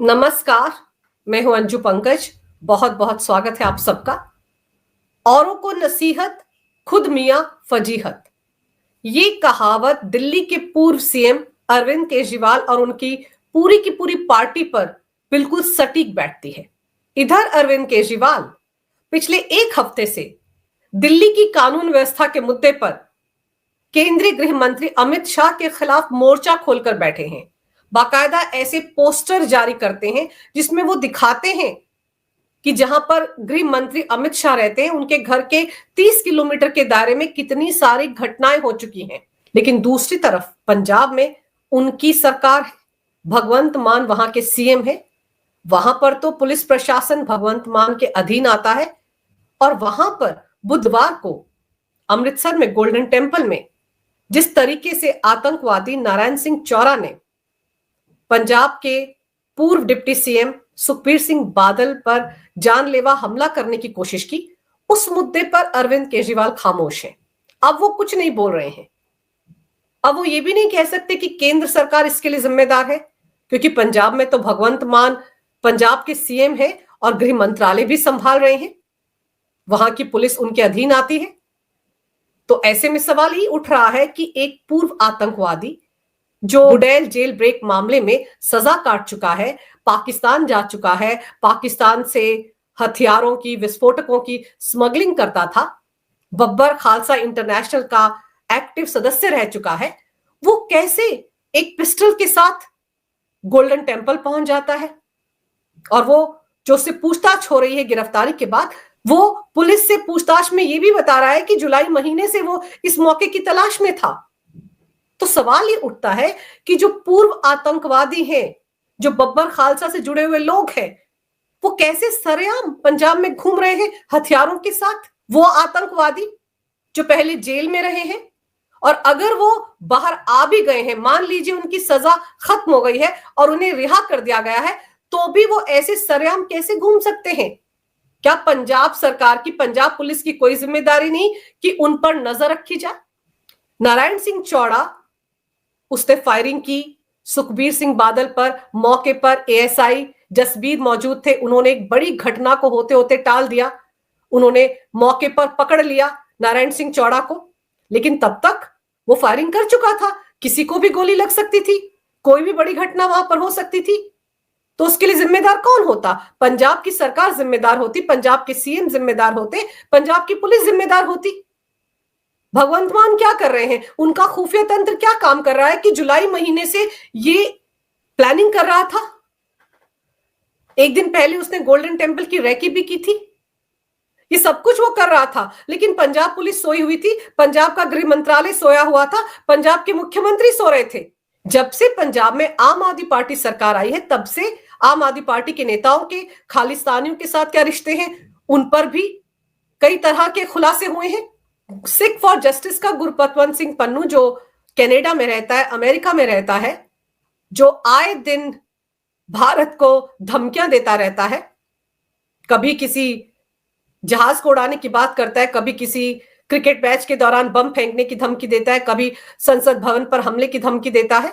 नमस्कार। मैं हूं अंजू पंकज। बहुत बहुत स्वागत है आप सबका। औरों को नसीहत, खुद मियां फजीहत, ये कहावत दिल्ली के पूर्व सीएम अरविंद केजरीवाल और उनकी पूरी की पूरी पार्टी पर बिल्कुल सटीक बैठती है। इधर अरविंद केजरीवाल पिछले एक हफ्ते से दिल्ली की कानून व्यवस्था के मुद्दे पर केंद्रीय गृह मंत्री अमित शाह के खिलाफ मोर्चा खोलकर बैठे हैं। बाकायदा ऐसे पोस्टर जारी करते हैं जिसमें वो दिखाते हैं कि जहां पर गृह मंत्री अमित शाह रहते हैं उनके घर के 30 किलोमीटर के दायरे में कितनी सारी घटनाएं हो चुकी हैं। लेकिन दूसरी तरफ पंजाब में उनकी सरकार है, भगवंत मान वहां के सीएम है। वहां पर तो पुलिस प्रशासन भगवंत मान के अधीन आता है। और वहां पर बुधवार को अमृतसर में गोल्डन टेम्पल में जिस तरीके से आतंकवादी नारायण सिंह चौरा ने पंजाब के पूर्व डिप्टी सीएम सुखबीर सिंह बादल पर जानलेवा हमला करने की कोशिश की, उस मुद्दे पर अरविंद केजरीवाल खामोश हैं। अब वो कुछ नहीं बोल रहे हैं। अब वो ये भी नहीं कह सकते कि केंद्र सरकार इसके लिए जिम्मेदार है, क्योंकि पंजाब में तो भगवंत मान पंजाब के सीएम है और गृह मंत्रालय भी संभाल रहे हैं। वहां की पुलिस उनके अधीन आती है। तो ऐसे में सवाल ही उठ रहा है कि एक पूर्व आतंकवादी जो बुडेल जेल ब्रेक मामले में सजा काट चुका है, पाकिस्तान जा चुका है, पाकिस्तान से हथियारों की, विस्फोटकों की स्मगलिंग करता था, बब्बर खालसा इंटरनेशनल का एक्टिव सदस्य रह चुका है, वो कैसे एक पिस्टल के साथ गोल्डन टेम्पल पहुंच जाता है? और वो जो उससे पूछताछ हो रही है गिरफ्तारी के बाद, वो पुलिस से पूछताछ में ये भी बता रहा है कि जुलाई महीने से वो इस मौके की तलाश में था। तो सवाल ये उठता है कि जो पूर्व आतंकवादी हैं, जो बब्बर खालसा से जुड़े हुए लोग हैं, वो कैसे सरेआम पंजाब में घूम रहे हैं हथियारों के साथ? वो आतंकवादी जो पहले जेल में रहे हैं और अगर वो बाहर आ भी गए हैं, मान लीजिए उनकी सजा खत्म हो गई है और उन्हें रिहा कर दिया गया है, तो भी वो ऐसे सरेआम कैसे घूम सकते हैं? क्या पंजाब सरकार की, पंजाब पुलिस की कोई जिम्मेदारी नहीं कि उन पर नजर रखी जाए? नारायण सिंह चौड़ा, उसने फायरिंग की सुखबीर सिंह बादल पर। मौके पर एएसआई जसबीर मौजूद थे। उन्होंने एक बड़ी घटना को होते होते टाल दिया। उन्होंने मौके पर पकड़ लिया नारायण सिंह चौड़ा को, लेकिन तब तक वो फायरिंग कर चुका था। किसी को भी गोली लग सकती थी, कोई भी बड़ी घटना वहां पर हो सकती थी। तो उसके लिए जिम्मेदार कौन होता? पंजाब की सरकार जिम्मेदार होती, पंजाब के सीएम जिम्मेदार होते, पंजाब की पुलिस जिम्मेदार होती। भगवंत मान क्या कर रहे हैं? उनका खुफिया तंत्र क्या काम कर रहा है कि जुलाई महीने से ये प्लानिंग कर रहा था? एक दिन पहले उसने गोल्डन टेम्पल की रैकी भी की थी। ये सब कुछ वो कर रहा था, लेकिन पंजाब पुलिस सोई हुई थी, पंजाब का गृह मंत्रालय सोया हुआ था, पंजाब के मुख्यमंत्री सो रहे थे। जब से पंजाब में आम आदमी पार्टी सरकार आई है, तब से आम आदमी पार्टी के नेताओं के खालिस्तानियों के साथ क्या रिश्ते हैं, उन पर भी कई तरह के खुलासे हुए हैं। सिख फॉर जस्टिस का गुरपतवंत सिंह पन्नू, जो कनाडा में रहता है, अमेरिका में रहता है, जो आए दिन भारत को धमकियां देता रहता है, कभी किसी जहाज को उड़ाने की बात करता है, कभी किसी क्रिकेट मैच के दौरान बम फेंकने की धमकी देता है, कभी संसद भवन पर हमले की धमकी देता है।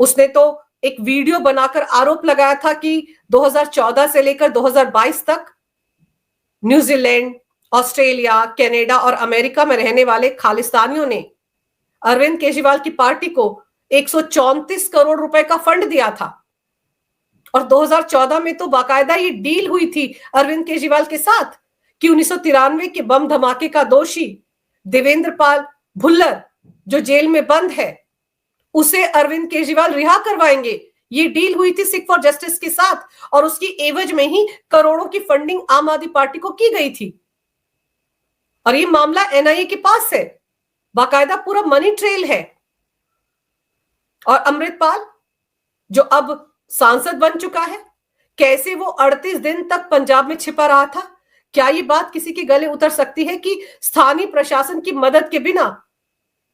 उसने तो एक वीडियो बनाकर आरोप लगाया था कि 2014 से लेकर 2022 तक न्यूजीलैंड, ऑस्ट्रेलिया, कनाडा और अमेरिका में रहने वाले खालिस्तानियों ने अरविंद केजरीवाल की पार्टी को 134 करोड़ रुपए का फंड दिया था। और 2014 में तो बाकायदा ये डील हुई थी अरविंद केजरीवाल के साथ कि 1993 के बम धमाके का दोषी देवेंद्र पाल भुल्लर, जो जेल में बंद है, उसे अरविंद केजरीवाल रिहा करवाएंगे। ये डील हुई थी सिख फॉर जस्टिस के साथ और उसकी एवज में ही करोड़ों की फंडिंग आम आदमी पार्टी को की गई थी। और ये मामला एनआईए के पास है, बाकायदा पूरा मनी ट्रेल है। और अमृतपाल, जो अब सांसद बन चुका है, कैसे वो 38 दिन तक पंजाब में छिपा रहा था? क्या ये बात किसी के गले उतर सकती है कि स्थानीय प्रशासन की मदद के बिना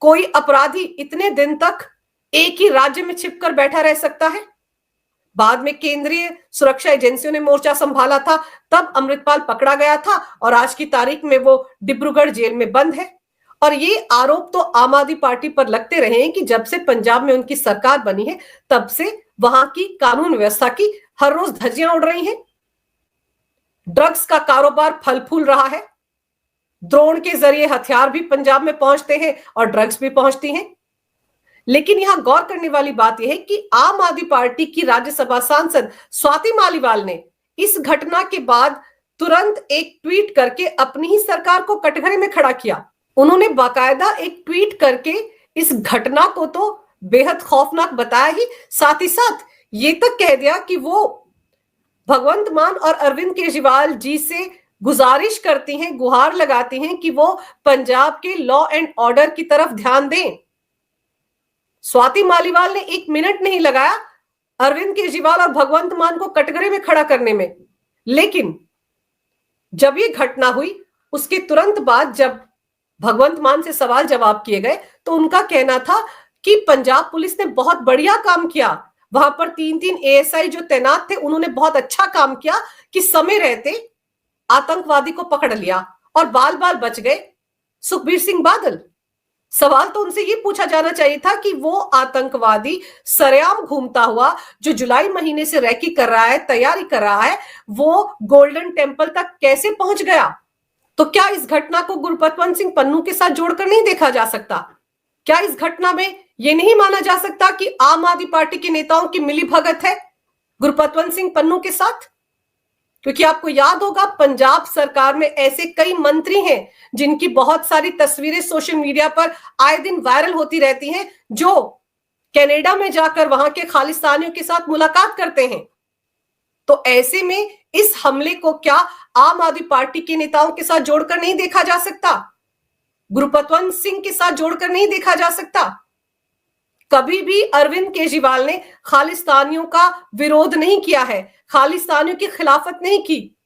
कोई अपराधी इतने दिन तक एक ही राज्य में छिपकर बैठा रह सकता है? बाद में केंद्रीय सुरक्षा एजेंसियों ने मोर्चा संभाला था, तब अमृतपाल पकड़ा गया था और आज की तारीख में वो डिब्रूगढ़ जेल में बंद है। और ये आरोप तो आम आदमी पार्टी पर लगते रहे हैं कि जब से पंजाब में उनकी सरकार बनी है, तब से वहां की कानून व्यवस्था की हर रोज धज्जियां उड़ रही हैं। ड्रग्स का कारोबार फल फूल रहा है। ड्रोन के जरिए हथियार भी पंजाब में पहुंचते हैं और ड्रग्स भी पहुंचती हैं। लेकिन यहां गौर करने वाली बात यह है कि आम आदमी पार्टी की राज्यसभा सांसद स्वाति मालीवाल ने इस घटना के बाद तुरंत एक ट्वीट करके अपनी ही सरकार को कटघरे में खड़ा किया। उन्होंने बाकायदा एक ट्वीट करके इस घटना को तो बेहद खौफनाक बताया ही, साथ ही साथ ये तक कह दिया कि वो भगवंत मान और अरविंद केजरीवाल जी से गुजारिश करती हैं, गुहार लगाती हैं कि वो पंजाब के लॉ एंड ऑर्डर की तरफ ध्यान दें। स्वाति मालीवाल ने 1 मिनट नहीं लगाया अरविंद केजरीवाल और भगवंत मान को कटघरे में खड़ा करने में। लेकिन जब ये घटना हुई उसके तुरंत बाद जब भगवंत मान से सवाल जवाब किए गए तो उनका कहना था कि पंजाब पुलिस ने बहुत बढ़िया काम किया, वहां पर 3 एएसआई जो तैनात थे उन्होंने बहुत अच्छा काम किया कि समय रहते आतंकवादी को पकड़ लिया और बाल बाल बच गए सुखबीर सिंह बादल। सवाल तो उनसे ये पूछा जाना चाहिए था कि वो आतंकवादी सरेआम घूमता हुआ जो जुलाई महीने से रैकी कर रहा है, तैयारी कर रहा है, वो गोल्डन टेम्पल तक कैसे पहुंच गया? तो क्या इस घटना को गुरपतवंत सिंह पन्नू के साथ जोड़कर नहीं देखा जा सकता? क्या इस घटना में यह नहीं माना जा सकता कि आम आदमी पार्टी के नेताओं की मिलीभगत है गुरपतवंत सिंह पन्नू के साथ? क्योंकि आपको याद होगा पंजाब सरकार में ऐसे कई मंत्री हैं जिनकी बहुत सारी तस्वीरें सोशल मीडिया पर आए दिन वायरल होती रहती हैं, जो कनाडा में जाकर वहां के खालिस्तानियों के साथ मुलाकात करते हैं। तो ऐसे में इस हमले को क्या आम आदमी पार्टी के नेताओं के साथ जोड़कर नहीं देखा जा सकता? गुरपतवंत सिंह के साथ जोड़कर नहीं देखा जा सकता? कभी भी अरविंद केजरीवाल ने खालिस्तानियों का विरोध नहीं किया है, खालिस्तानियों की खिलाफत नहीं की।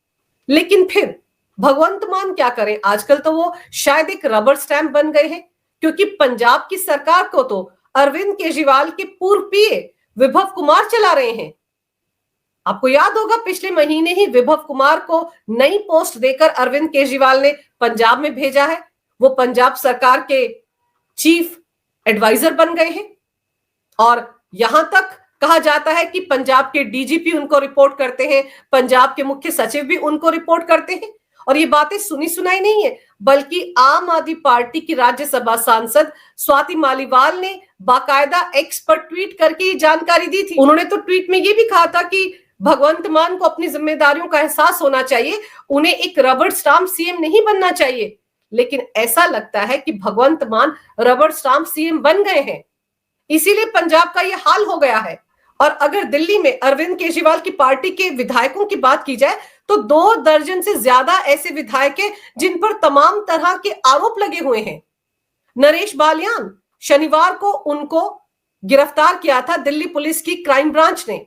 लेकिन फिर भगवंत मान क्या करें? आजकल तो वो शायद एक रबर स्टैंप बन गए हैं, क्योंकि पंजाब की सरकार को तो अरविंद केजरीवाल के पूर्व पीए विभव कुमार चला रहे हैं। आपको याद होगा पिछले महीने ही विभव कुमार को नई पोस्ट देकर अरविंद केजरीवाल ने पंजाब में भेजा है। वो पंजाब सरकार के चीफ एडवाइजर बन गए हैं और यहां तक कहा जाता है कि पंजाब के डीजीपी उनको रिपोर्ट करते हैं, पंजाब के मुख्य सचिव भी उनको रिपोर्ट करते हैं। और ये बातें सुनी सुनाई नहीं है, बल्कि आम आदमी पार्टी की राज्यसभा सांसद स्वाति मालीवाल ने बाकायदा एक्स पर ट्वीट करके ये जानकारी दी थी। उन्होंने तो ट्वीट में ये भी कहा था कि भगवंत मान को अपनी जिम्मेदारियों का एहसास होना चाहिए, उन्हें एक रबर स्टाम्प सीएम नहीं बनना चाहिए। लेकिन ऐसा लगता है कि भगवंत मान रबर स्टाम्प सीएम बन गए हैं, इसीलिए पंजाब का यह हाल हो गया है। और अगर दिल्ली में अरविंद केजरीवाल की पार्टी के विधायकों की बात की जाए तो 2 दर्जन से ज्यादा ऐसे विधायक हैं जिन पर तमाम तरह के आरोप लगे हुए हैं। नरेश बालियान, शनिवार को उनको गिरफ्तार किया था दिल्ली पुलिस की क्राइम ब्रांच ने।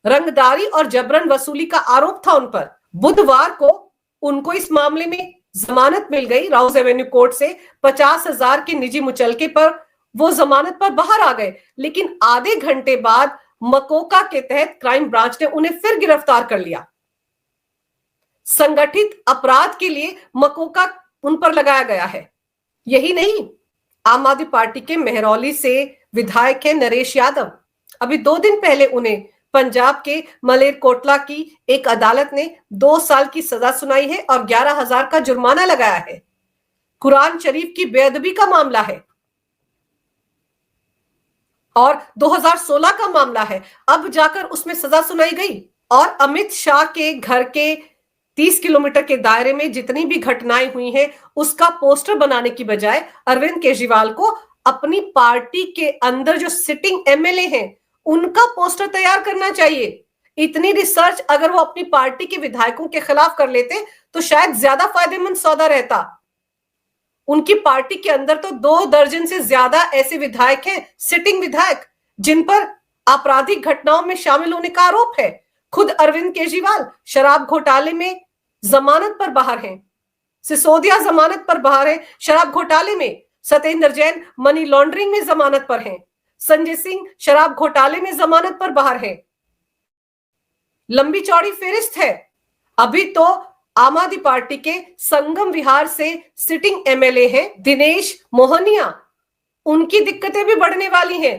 रंगदारी और जबरन वसूली का आरोप था उन पर। बुधवार को उनको इस मामले में जमानत मिल गई राउज एवेन्यू कोर्ट से। 50,000 के निजी मुचलके पर वो जमानत पर बाहर आ गए, लेकिन आधे घंटे बाद मकोका के तहत क्राइम ब्रांच ने उन्हें फिर गिरफ्तार कर लिया। संगठित अपराध के लिए मकोका उन पर लगाया गया है। यही नहीं, आम आदमी पार्टी के मेहरौली से विधायक है नरेश यादव। अभी 2 दिन पहले उन्हें पंजाब के मलेरकोटला की एक अदालत ने 2 साल की सजा सुनाई है और 11,000 का जुर्माना लगाया है। कुरान शरीफ की बेअदबी का मामला है और 2016 का मामला है, अब जाकर उसमें सजा सुनाई गई। और अमित शाह के घर के 30 किलोमीटर के दायरे में जितनी भी घटनाएं हुई हैं उसका पोस्टर बनाने की बजाय अरविंद केजरीवाल को अपनी पार्टी के अंदर जो सिटिंग एमएलए हैं उनका पोस्टर तैयार करना चाहिए। इतनी रिसर्च अगर वो अपनी पार्टी के विधायकों के खिलाफ कर लेते तो शायद ज्यादा फायदेमंद सौदा रहता। उनकी पार्टी के अंदर तो 2 दर्जन से ज्यादा ऐसे विधायक हैं, सिटिंग विधायक, जिन पर आपराधिक घटनाओं में शामिल होने का आरोप है। खुद अरविंद केजरीवाल शराब घोटाले में जमानत पर बाहर हैं, सिसोदिया जमानत पर बाहर है शराब घोटाले में, सत्येंद्र जैन मनी लॉन्ड्रिंग में जमानत पर हैं, संजय सिंह शराब घोटाले में जमानत पर बाहर है। लंबी चौड़ी फेरिस्त है। अभी तो आम आदमी पार्टी के संगम विहार से सिटिंग एमएलए हैं दिनेश मोहनिया, उनकी दिक्कतें भी बढ़ने वाली हैं।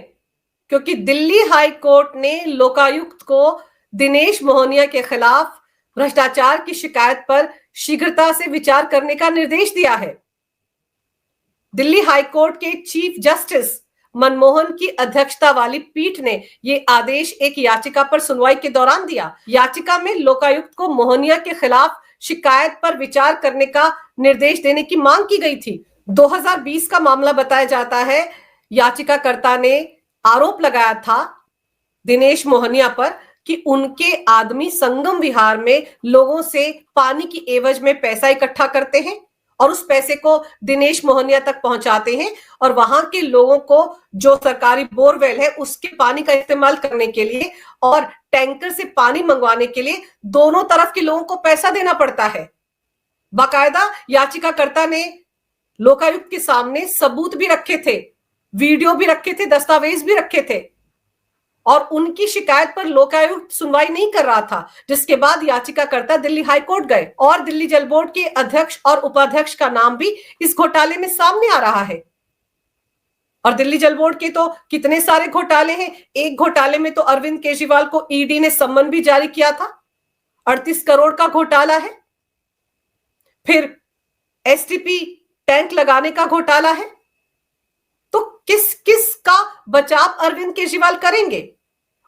क्योंकि दिल्ली हाई कोर्ट ने लोकायुक्त को दिनेश मोहनिया के खिलाफ भ्रष्टाचार की शिकायत पर शीघ्रता से विचार करने का निर्देश दिया है। दिल्ली हाई कोर्ट के चीफ जस्टिस मनमोहन की अध्यक्षता वाली पीठ ने यह आदेश एक याचिका पर सुनवाई के दौरान दिया। याचिका में लोकायुक्त को मोहनिया के खिलाफ शिकायत पर विचार करने का निर्देश देने की मांग की गई थी। 2020 का मामला बताया जाता है। याचिकाकर्ता ने आरोप लगाया था दिनेश मोहनिया पर कि उनके आदमी संगम विहार में लोगों से पानी की एवज में पैसा इकट्ठा करते हैं और उस पैसे को दिनेश मोहनिया तक पहुंचाते हैं और वहां के लोगों को जो सरकारी बोरवेल है उसके पानी का इस्तेमाल करने के लिए और टैंकर से पानी मंगवाने के लिए दोनों तरफ के लोगों को पैसा देना पड़ता है। बाकायदा याचिकाकर्ता ने लोकायुक्त के सामने सबूत भी रखे थे, वीडियो भी रखे थे, दस्तावेज भी रखे थे और उनकी शिकायत पर लोकायुक्त सुनवाई नहीं कर रहा था, जिसके बाद याचिकाकर्ता दिल्ली हाई कोर्ट गए और दिल्ली जल बोर्ड के अध्यक्ष और उपाध्यक्ष का नाम भी इस घोटाले में सामने आ रहा है। और दिल्ली जल बोर्ड के तो कितने सारे घोटाले हैं। एक घोटाले में तो अरविंद केजरीवाल को ईडी ने सम्मन भी जारी किया था, 38 करोड़ का घोटाला है। फिर एसटीपी टैंक लगाने का घोटाला है। तो किस किस का बचाव अरविंद केजरीवाल करेंगे?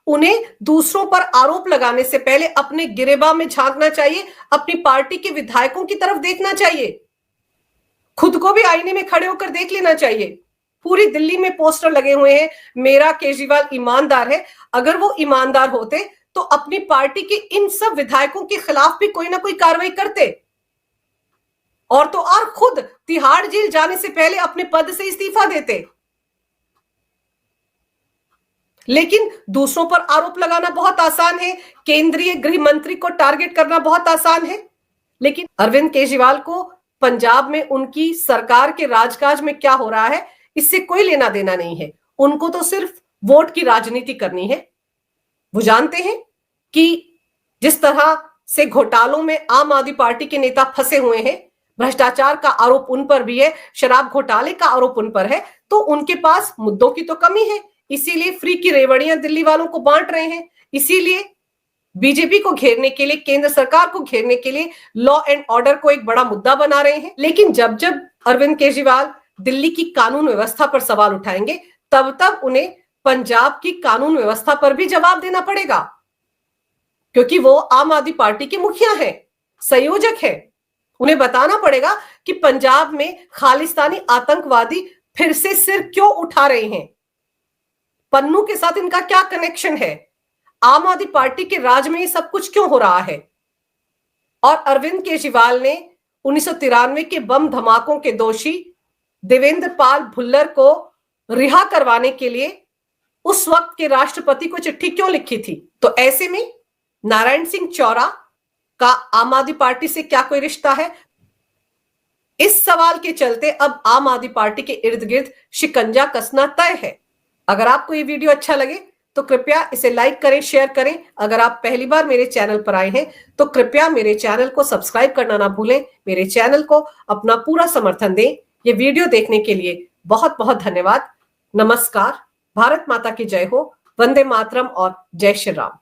उन्हें दूसरों पर आरोप लगाने से पहले अपने गिरेबान में झांकना चाहिए, अपनी पार्टी के विधायकों की तरफ देखना चाहिए, खुद को भी आईने में खड़े होकर देख लेना चाहिए। पूरी दिल्ली में पोस्टर लगे हुए हैं, मेरा केजरीवाल ईमानदार है। अगर वो ईमानदार होते तो अपनी पार्टी के इन सब विधायकों के खिलाफ भी कोई ना कोई कार्रवाई करते और तो और खुद तिहाड़ जेल जाने से पहले अपने पद से इस्तीफा देते। लेकिन दूसरों पर आरोप लगाना बहुत आसान है, केंद्रीय गृह मंत्री को टारगेट करना बहुत आसान है, लेकिन अरविंद केजरीवाल को पंजाब में उनकी सरकार के राजकाज में क्या हो रहा है इससे कोई लेना देना नहीं है। उनको तो सिर्फ वोट की राजनीति करनी है। वो जानते हैं कि जिस तरह से घोटालों में आम आदमी पार्टी के नेता फंसे हुए हैं, भ्रष्टाचार का आरोप उन पर भी है, शराब घोटाले का आरोप उन पर है, तो उनके पास मुद्दों की तो कमी है। इसीलिए फ्री की रेवड़ियां दिल्ली वालों को बांट रहे हैं। इसीलिए बीजेपी को घेरने के लिए, केंद्र सरकार को घेरने के लिए लॉ एंड ऑर्डर को एक बड़ा मुद्दा बना रहे हैं। लेकिन जब जब अरविंद केजरीवाल दिल्ली की कानून व्यवस्था पर सवाल उठाएंगे, तब तब उन्हें पंजाब की कानून व्यवस्था पर भी जवाब देना पड़ेगा, क्योंकि वो आम आदमी पार्टी के मुखिया हैं, संयोजक हैं। उन्हें बताना पड़ेगा कि पंजाब में खालिस्तानी आतंकवादी फिर से सिर क्यों उठा रहे हैं, पन्नू के साथ इनका क्या कनेक्शन है, आम आदमी पार्टी के राज में ये सब कुछ क्यों हो रहा है। और अरविंद केजरीवाल ने 1993 के बम धमाकों के दोषी देवेंद्र पाल भुल्लर को रिहा करवाने के लिए उस वक्त के राष्ट्रपति को चिट्ठी क्यों लिखी थी। तो ऐसे में नारायण सिंह चौरा का आम आदमी पार्टी से क्या कोई रिश्ता है? इस सवाल के चलते अब आम आदमी पार्टी के इर्द गिर्द शिकंजा कसना तय है। अगर आपको ये वीडियो अच्छा लगे तो कृपया इसे लाइक करें, शेयर करें। अगर आप पहली बार मेरे चैनल पर आए हैं तो कृपया मेरे चैनल को सब्सक्राइब करना ना भूलें। मेरे चैनल को अपना पूरा समर्थन दें। ये वीडियो देखने के लिए बहुत बहुत धन्यवाद। नमस्कार। भारत माता की जय हो। वंदे मातरम और जय श्री राम।